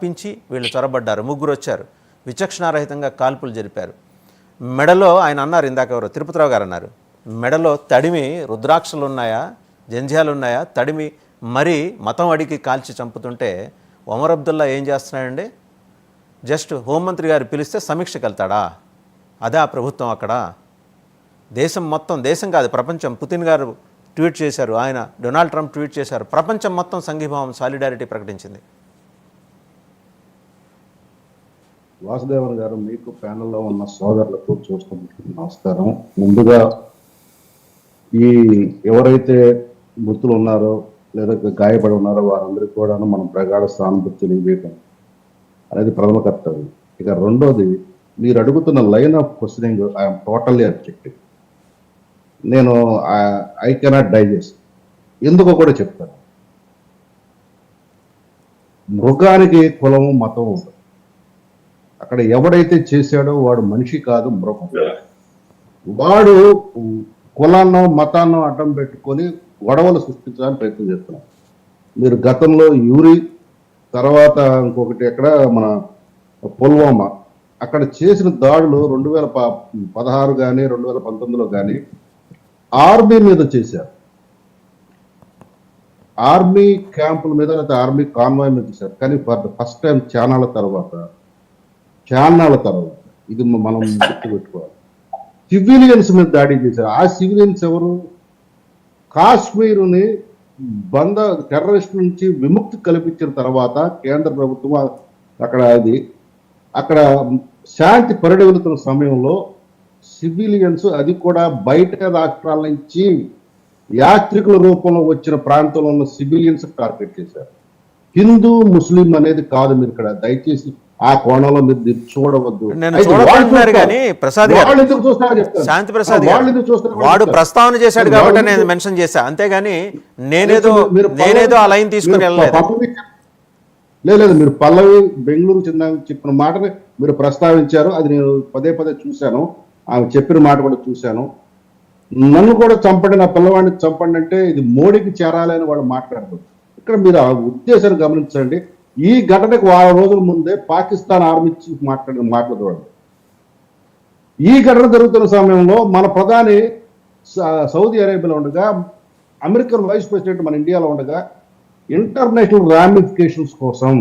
తప్పించి వీళ్ళు చొరబడ్డారు. ముగ్గురు వచ్చారు, విచక్షణారహితంగా కాల్పులు జరిపారు. మెడలో ఆయన అన్నారు, ఇందాక ఎవరో తిరుపతిరావు గారు అన్నారు, మెడలో తడిమి రుద్రాక్షలు ఉన్నాయా, జంధ్యాలు ఉన్నాయా, తడిమి మరీ మతం అడిగి కాల్చి చంపుతుంటే ఒమర్ అబ్దుల్లా ఏం చేస్తున్నాడండి? జస్ట్ హోంమంత్రి గారు పిలిస్తే సమీక్షకు వెళ్తాడా? అదే ఆ ప్రభుత్వం అక్కడ. దేశం మొత్తం, దేశం కాదు ప్రపంచం, పుతిన్ గారు ట్వీట్ చేశారు, ఆయన డొనాల్డ్ ట్రంప్ ట్వీట్ చేశారు, ప్రపంచం మొత్తం సంఘీభావం సాలిడారిటీ ప్రకటించింది. వాసుదేవన్ గారు, మీకు ప్యానెల్లో ఉన్న సోదరులకు చూస్తున్నట్టు నమస్కారం. ముందుగా ఈ ఎవరైతే మృతులు ఉన్నారో లేదా గాయపడి ఉన్నారో వారందరికీ కూడా మనం ప్రగాఢ సానుభూతి తెలియజేయటం అనేది ప్రథమ కర్తవ్యం. ఇక రెండోది, మీరు అడుగుతున్న line of questioning I'm totally objective. నేను ఐ కెనాట్ డైజెస్ట్. ఎందుకో కూడా చెప్తాను. మృగానికి కులము మతం ఉంటుంది. అక్కడ ఎవడైతే చేశాడో వాడు మనిషి కాదు, మృగం. వాడు కులాన్నో మతాన్నో అడ్డం పెట్టుకొని గొడవలు సృష్టించడానికి ప్రయత్నం చేస్తున్నాడు. మీరు గతంలో యూరి, తర్వాత ఇంకొకటి ఎక్కడ మన పుల్వామా, అక్కడ చేసిన దాడులు 2016 కానీ 2019లో కానీ ఆర్మీ మీద చేశారు. ఆర్మీ క్యాంపుల మీద లేకపోతే ఆర్మీ కాన్వాయ్ మీద చేశారు. కానీ ఫస్ట్ టైం చానాళ్ళ తర్వాత ఇది మనం గుర్తుపెట్టుకోవాలి, సివిలియన్స్ మీద దాడి చేశారు. ఆ సివిలియన్స్ ఎవరు? కాశ్మీరుని టెర్రరిస్ట్ నుంచి విముక్తి కల్పించిన తర్వాత కేంద్ర ప్రభుత్వం అక్కడ శాంతి పరిడవిలుతున్న సమయంలో సివిలియన్స్, అది కూడా బయట రాష్ట్రాల నుంచి యాత్రికుల రూపంలో వచ్చిన ప్రాంతంలో ఉన్న సివిలియన్స్ టార్గెట్ చేశారు. హిందూ ముస్లిం అనేది కాదు. మీరు ఇక్కడ దయచేసి ఆ కోణంలో మీరు చూడవద్దు. శాంతి ప్రసాద్ వాడు ప్రస్తావన చేశాడు కాబట్టి నేను మెన్షన్ చేశా, అంతేగాని నేనేదో ఆ లైన్ తీసుకుని వెళ్ళలేదు. లేదు, మీరు పల్లవి బెంగళూరు చెప్పిన మాటని మీరు ప్రస్తావించారు. అది నేను పదే చూశాను. ఆమె చెప్పిన మాట కూడా చూశాను. నన్ను కూడా చంపండి, నా పిల్లవాడిని చంపండి అంటే ఇది మోడీకి చేరాలి అని వాడు మాట్లాడదు. ఇక్కడ మీరు ఆ ఉద్దేశాన్ని గమనించండి. ఈ ఘటనకు 6 రోజుల ముందే పాకిస్తాన్ ఆర్మీ చీఫ్ మాట్లాడిన మాటలు చూడండి. ఈ ఘటన జరుగుతున్న సమయంలో మన ప్రధాని సౌదీ అరేబియాలో ఉండగా, అమెరికన్ వైస్ ప్రెసిడెంట్ మన ఇండియాలో ఉండగా, ఇంటర్నేషనల్ రామిఫికేషన్స్ కోసం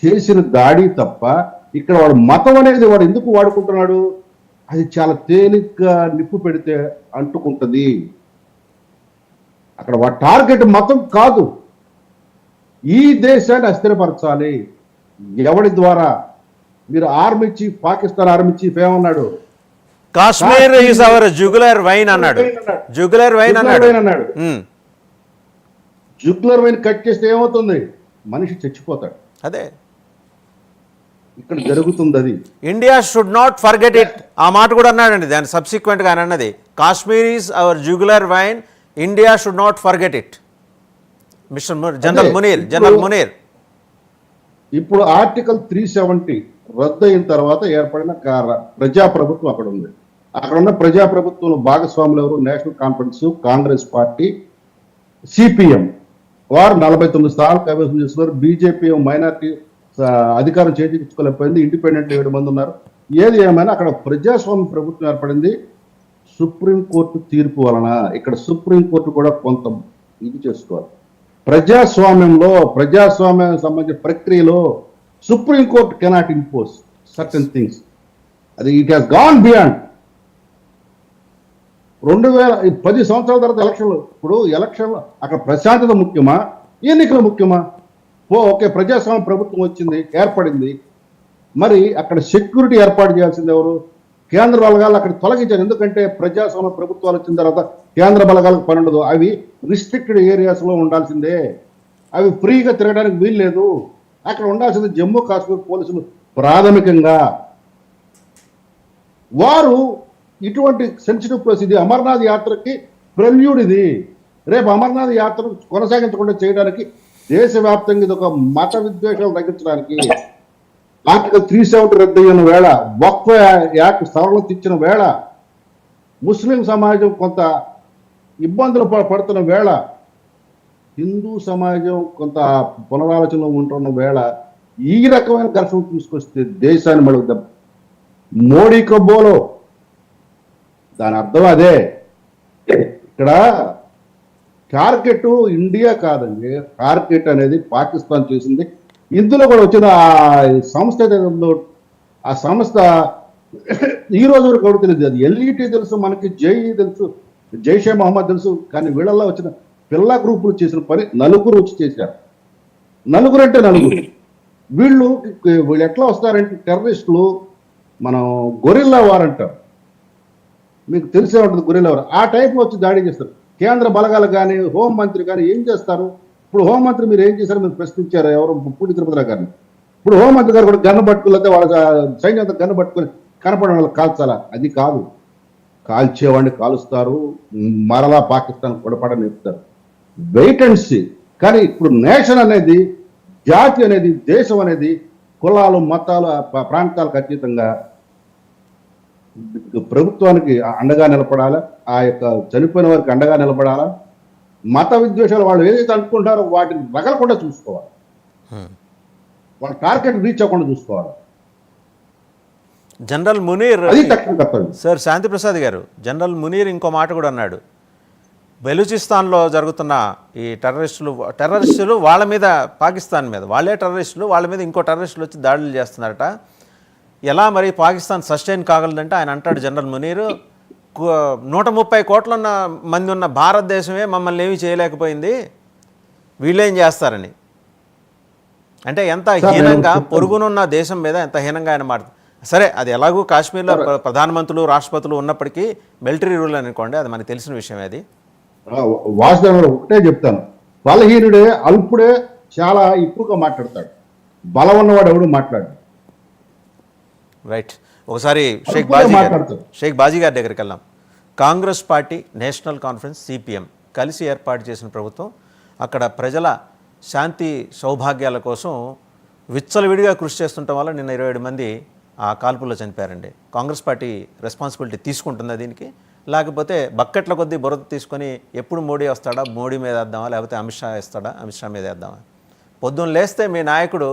చేసిన దాడి తప్ప ఇక్కడ వాడు మతం అనేది వాడు ఎందుకు వాడుకుంటున్నాడు? అది చాలా తేలిగ్గా నిప్పు పెడితే అంటుకుంటుంది. అక్కడ వాడి టార్గెట్ మతం కాదు, ఈ దేశాన్ని అస్థిరపరచాలి. ఎవడి ద్వారా? మీరు army chief, Pakistan army chief ఏమన్నాడు? Kashmir is our jugular vein అన్నాడు. జుగులర్ వైన్ అన్నాడు. జుగులర్ వైన్ కట్ చేస్తే ఏమవుతుంది? మనిషి చచ్చిపోతాడు. అదే ఇక్కడ జరుగుతుంది. అది India should not forget it. ఆ మాట కూడా అన్నాడండి. దాని సబ్సిక్వెంట్ గా అన్నది Kashmir is our jugular vein, India should not forget it. Mister general Munir ఇప్పుడు ఆర్టికల్ 370 రద్దు అయిన తర్వాత ఏర్పడిన ప్రజాప్రభుత్వం అక్కడ ఉంది. అక్కడ ఉన్న ప్రజాప్రభుత్వంలో భాగస్వాములు ఎవరు? National conference, Congress party, CPM వారు 49 స్థానాలు కైవసం చేస్తున్నారు. బీజేపీ మైనార్టీ అధికారం చేజించుకోలేకపోయింది. ఇండిపెండెంట్ 7 మంది ఉన్నారు. ఏది ఏమైనా అక్కడ ప్రజాస్వామ్య ప్రభుత్వం ఏర్పడింది సుప్రీంకోర్టు తీర్పు వలన. ఇక్కడ సుప్రీంకోర్టు కూడా కొంత ఇది చేసుకోవాలి. ప్రజాస్వామ్యానికి సంబంధించిన ప్రక్రియలో supreme court cannot impose certain things. అది ఇట్ హాస్ గాన్ బియాండ్. 2010 సంవత్సరాల తర్వాత ఎలక్షన్లు. ఇప్పుడు ఎలక్షన్లు అక్కడ ప్రశాంతత ముఖ్యమా, ఎన్నికలు ముఖ్యమా? ఓకే, ప్రజాస్వామ్య ప్రభుత్వం వచ్చింది, ఏర్పడింది. మరి అక్కడ సెక్యూరిటీ ఏర్పాటు చేయాల్సింది ఎవరు? కేంద్ర బలగాలు అక్కడ తొలగించారు. ఎందుకంటే ప్రజాస్వామ్య ప్రభుత్వాలు వచ్చిన తర్వాత కేంద్ర బలగాలకు పని ఉండదు. అవి రిస్ట్రిక్టెడ్ ఏరియాస్లో ఉండాల్సిందే. అవి ఫ్రీగా తిరగడానికి వీల్లేదు. అక్కడ ఉండాల్సింది జమ్మూ కాశ్మీర్ పోలీసులు ప్రాథమికంగా. వారు ఇటువంటి సెన్సిటివ్ ప్లేస్, ఇది అమర్నాథ్ యాత్రకి ప్రెల్యూడ్. ఇది రేపు అమర్నాథ్ యాత్ర కొనసాగించకుండా చేయడానికి దేశవ్యాప్తంగా ఇది ఒక మత విద్వేషాలు తగ్గించడానికి ఆర్టికల్ 370 రద్దు అయిన వేళ, వక్ఫ్ యాక్ట్ సవరణ తెచ్చిన వేళ, ముస్లిం సమాజం కొంత ఇబ్బందులు పడుతున్న వేళ, హిందూ సమాజం కొంత పునరాలోచనలో ఉంటున్న వేళ ఈ రకమైన ఘర్షణ తీసుకొస్తే దేశాన్ని మడుగుదాం. మోడీ కబ్బోలో దాని అర్థం అదే. ఇక్కడ టార్గెట్ ఇండియా కాదండి, టార్గెట్ అనేది పాకిస్తాన్ చేసింది. ఇందులో కూడా వచ్చిన ఆ సంస్థ ఏదైతే ఉందో, ఆ సంస్థ ఈ రోజు వరకు ఎవరు తెలియదు. అది ఎల్ఈటీ తెలుసు మనకి, జేఈ తెలుసు, జైషే మహమ్మద్ తెలుసు. కానీ వీళ్ళల్లో వచ్చిన పిల్ల గ్రూపులు చేసిన పని నలుగురు వచ్చి చేశారు. నలుగురు అంటే నలుగురు. వీళ్ళు ఎట్లా వస్తారంటే టెర్రరిస్టులు, మనం గొరిల్లా వార్ అంటారు, మీకు తెలిసే ఉంటుంది గొరిల్లా వార్. ఆ టైప్లో వచ్చి దాడి చేస్తారు. కేంద్ర బలగాలు కానీ హోంమంత్రి కానీ ఏం చేస్తారు? ఇప్పుడు హోంమంత్రి మీరు ఏం చేశారు మీరు ప్రశ్నించారు ఎవరు, పూడి తిరుపతిరావు గారిని. ఇప్పుడు హోంమంత్రి గారు కూడా గన్ను పట్టుకుని వాళ్ళ సైన్యంతో గన్ను పట్టుకుని కనపడడం వాళ్ళకి కాల్చాలా? అది కాదు. కాల్చేవాడిని కాలుస్తారు, మరలా పాకిస్తాన్ కొడపడ నేర్పుతారు. Wait and see. కానీ ఇప్పుడు నేషన్ అనేది, జాతి అనేది, దేశం అనేది కులాలు, మతాలు, ప్రాంతాలకు అతీతంగా ప్రభుత్వానికి అండగా నిలబడాలా, ఆ యొక్క చనిపోయిన వారికి అండగా నిలబడాలా. మత విద్వేషాలు వాళ్ళు ఏదైతే అనుకుంటారో వాటిని రగలకుండా చూసుకోవాలి. వాళ్ళ టార్గెట్ రీచ్ అవ్వకుండా చూసుకోవాలి. జనరల్ మునీర్ అది తక్కువ కర్తవ్యం. సార్, శాంతిప్రసాద్ గారు, జనరల్ మునీర్ ఇంకో మాట కూడా అన్నాడు. బెలూచిస్తాన్లో జరుగుతున్న ఈ టెర్రరిస్టులు వాళ్ళ మీద, పాకిస్తాన్ మీద, వాళ్ళే టెర్రరిస్టులు, వాళ్ళ మీద ఇంకో టెర్రరిస్టులు వచ్చి దాడులు చేస్తున్నారట. ఎలా మరి పాకిస్తాన్ సస్టైన్ కాగలదంటే ఆయన అంటాడు, జనరల్ మునీర్, 130 కోట్ల మంది ఉన్న భారతదేశమే మమ్మల్ని ఏమీ చేయలేకపోయింది, వీళ్ళేం చేస్తారని. అంటే ఎంత హీనంగా, పొరుగునున్న దేశం మీద ఎంత హీనంగా ఆయన మాట. సరే, అది ఎలాగూ కాశ్మీర్లో ప్రధానమంత్రులు, రాష్ట్రపతులు ఉన్నప్పటికీ మిలిటరీ రూల్ అనుకోండి, అది మనకు తెలిసిన విషయం. అది వాస్తవంలో ఒకటే చెప్తాను, బలహీనుడే, అల్పుడే చాలా ఎక్కువగా మాట్లాడతాడు. బలం ఉన్నవాడు ఎవడు మాట్లాడు. రైట్. ఒకసారి షేక్ బాజీ గారి దగ్గరికి వెళ్దాం. Congress party, national conference, CPM కలిసి ఏర్పాటు చేసిన ప్రభుత్వం అక్కడ ప్రజల శాంతి సౌభాగ్యాల కోసం విచ్చలవిడిగా కృషి చేస్తుండటం వల్ల నిన్న 27 మంది ఆ కాల్పుల్లో చనిపోయారండి. కాంగ్రెస్ పార్టీ రెస్పాన్సిబిలిటీ తీసుకుంటుందా దీనికి? లేకపోతే బకెట్ల కొద్దీ బురద తీసుకొని ఎప్పుడు మోడీ వస్తాడా, మోడీ మీద వేద్దామా, లేకపోతే అమిత్ షా వేస్తాడా, అమిత్ షా మీద వేద్దామా? పొద్దున్న లేస్తే మీ నాయకుడు